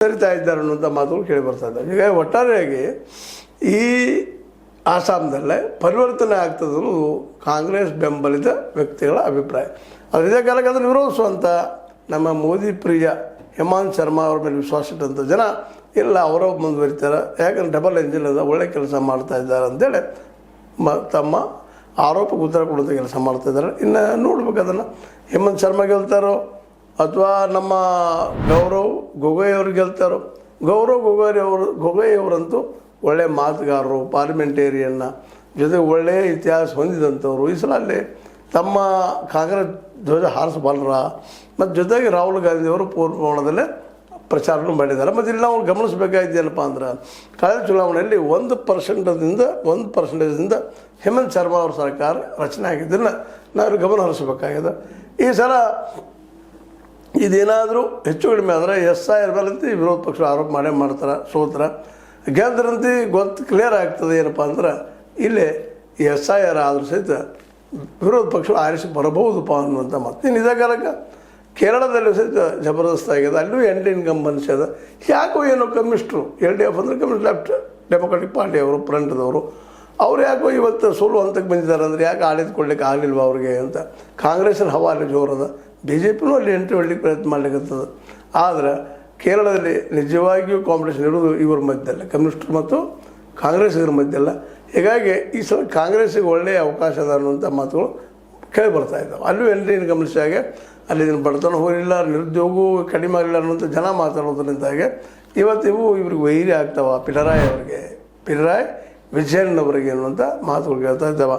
ಸರಿತಾ ಇದ್ದಾರೆ ಅನ್ನುವಂಥ ಮಾತುಗಳು ಕೇಳಿ ಬರ್ತಾ ಇದ್ದಾವೆ. ಈಗ ಒಟ್ಟಾರೆಯಾಗಿ ಈ ಆಸಾಮದಲ್ಲೇ ಪರಿವರ್ತನೆ ಆಗ್ತದನ್ನು ಕಾಂಗ್ರೆಸ್ ಬೆಂಬಲಿತ ವ್ಯಕ್ತಿಗಳ ಅಭಿಪ್ರಾಯ. ಅದು ಇದೇ ಕಾಲಕ್ಕೆ ಅದನ್ನು ವಿರೋಧಿಸುವಂಥ ನಮ್ಮ ಮೋದಿ ಪ್ರಿಯ ಹೇಮಂತ್ ಶರ್ಮಾ ಅವ್ರ ಮೇಲೆ ವಿಶ್ವಾಸ ಇಟ್ಟಂಥ ಜನ ಇಲ್ಲ ಅವರ ಮುಂದುವರಿತಾರೆ, ಯಾಕಂದ್ರೆ ಡಬಲ್ ಎಂಜಿನ್ ಅದ, ಒಳ್ಳೆ ಕೆಲಸ ಮಾಡ್ತಾ ಇದ್ದಾರೆ ಅಂತೇಳಿ ತಮ್ಮ ಆರೋಪಕ್ಕೆ ಉತ್ತರ ಕೊಡುವಂಥ ಕೆಲಸ ಮಾಡ್ತಾಯಿದ್ದಾರೆ. ಇನ್ನು ನೋಡ್ಬೇಕು ಅದನ್ನು ಹೇಮಂತ್ ಶರ್ಮಾ ಗೆಲ್ತಾರೋ ಅಥವಾ ನಮ್ಮ ಗೌರವ್ ಗೊಗೊಯ್ ಅವರು ಗೆಲ್ತಾರೋ. ಗೌರವ್ ಗೊಗೊಯ್ ಅವರಂತೂ ಒಳ್ಳೆಯ ಮಾತುಗಾರರು, ಪಾರ್ಲಿಮೆಂಟೇರಿಯನ್ನ, ಜೊತೆಗೆ ಒಳ್ಳೆಯ ಇತಿಹಾಸ ಹೊಂದಿದಂಥವ್ರು. ಈ ಸಲ ಅಲ್ಲಿ ತಮ್ಮ ಕಾಂಗ್ರೆಸ್ ಧ್ವಜ ಹಾರಿಸಬಲ್ಲರ ಮತ್ತು ಜೊತೆಗೆ ರಾಹುಲ್ ಗಾಂಧಿಯವರು ಪೂರ್ಣ ಪ್ರಮಾಣದಲ್ಲೇ ಪ್ರಚಾರನೂ ಮಾಡಿದ್ದಾರೆ. ಮತ್ತು ಇಲ್ಲಿ ನಾವು ಗಮನಿಸಬೇಕಾಗಿದ್ದೇನಪ್ಪ ಅಂದ್ರೆ ಕಳೆದ ಚುನಾವಣೆಯಲ್ಲಿ 1% ಹೇಮಂತ್ ಶರ್ಮಾ ಅವ್ರ ಸರ್ಕಾರ ರಚನೆ ಆಗಿದ್ದನ್ನು ನಾವು ಗಮನ ಹರಿಸಬೇಕಾಗಿದೆ. ಈ ಸಲ ಇದೇನಾದರೂ ಹೆಚ್ಚು ಕಡಿಮೆ ಆದರೆ SIR ಮೇಲಂತೂ ವಿರೋಧ ಪಕ್ಷ ಆರೋಪ ಮಾಡ್ತಾರೆ, ಸೋತ್ರ ಗೆದ್ರಂತೆ ಕ್ಲಿಯರ್ ಆಗ್ತದೆ ಏನಪ್ಪ ಅಂದ್ರೆ ಇಲ್ಲೇ SIR ಆದರೂ ಸಹಿತ ವಿರೋಧ ಪಕ್ಷ ಆರಿಸಿ ಬರಬಹುದಪ್ಪ ಅನ್ನುವಂಥ ಮಾತು. ಇನ್ನು ಇದೇ ಕಾಲಕ್ಕೆ ಕೇರಳದಲ್ಲೂ ಸಹಿತ ಜಬರ್ದಸ್ತ್ ಆಗಿದೆ, ಅಲ್ಲೂ ಎಂಡ್ ಇನ್ಕಂಬನ್ಸಿ ಅದ. ಯಾಕೋ ಏನೋ ಕಮ್ಯುನಿಸ್ಟ್ರು LDF ಅಂದರೆ ಕಮ್ಯುನಿಸ್ಟ್ ಲೆಫ್ಟ್ ಡೆಮೊಕ್ರಾಟಿಕ್ ಪಾರ್ಟಿ ಅವರು ಫ್ರಂಟ್ದವರು ಅವ್ರು ಯಾಕೋ ಇವತ್ತು ಸೋಲು ಹಂತಕ್ಕೆ ಬಂದಿದ್ದಾರೆ ಅಂದರೆ ಯಾಕೆ ಆಡಳಿತ ಕೊಡ್ಲಿಕ್ಕೆ ಆಗಲಿಲ್ವ ಅವ್ರಿಗೆ ಅಂತ. ಕಾಂಗ್ರೆಸ್ಸಿನ ಹವಾಲೆ ಜೋರದ, BJPನೂ ಅಲ್ಲಿ ಎಂಟ್ರಿ ಹೊಡ್ಲಿಕ್ಕೆ ಪ್ರಯತ್ನ ಮಾಡ್ಲಿಕ್ಕತ್ತದ. ಆದರೆ ಕೇರಳದಲ್ಲಿ ನಿಜವಾಗಿಯೂ ಕಾಂಪಿಟೇಷನ್ ಇರೋದು ಇವ್ರ ಮಧ್ಯದಲ್ಲ, ಕಮ್ಯುನಿಸ್ಟ್ರು ಮತ್ತು ಕಾಂಗ್ರೆಸ್ಸಿಗರ ಮಧ್ಯಲ್ಲ. ಹೀಗಾಗಿ ಈ ಸಲ ಕಾಂಗ್ರೆಸ್ಸಿಗೆ ಒಳ್ಳೆಯ ಅವಕಾಶ ಅದ ಅನ್ನುವಂಥ ಮಾತುಗಳು ಕೇಳಿ ಬರ್ತಾ ಇದ್ದಾವೆ. ಅಲ್ಲೂ ಎಂಟ್ರಿನ ಗಮನಿಸಿದಾಗೆ ಅಲ್ಲಿ ಬಡತನ ಹೋಗಿಲ್ಲ, ನಿರುದ್ಯೋಗವೂ ಕಡಿಮೆ ಆಗಲಿಲ್ಲ ಅನ್ನುವಂಥ ಜನ ಮಾತಾಡೋದ್ರಿಂದಾಗೆ ಇವತ್ತು ಇವ್ರಿಗೆ ವೈರಿ ಆಗ್ತಾವ ಪಿಣರಾಯಿ ವಿಜಯನ್ ಅವರಿಗೆ ಅನ್ನುವಂಥ ಮಾತುಗಳು ಕೇಳ್ತಾ ಇದ್ದಾವೆ.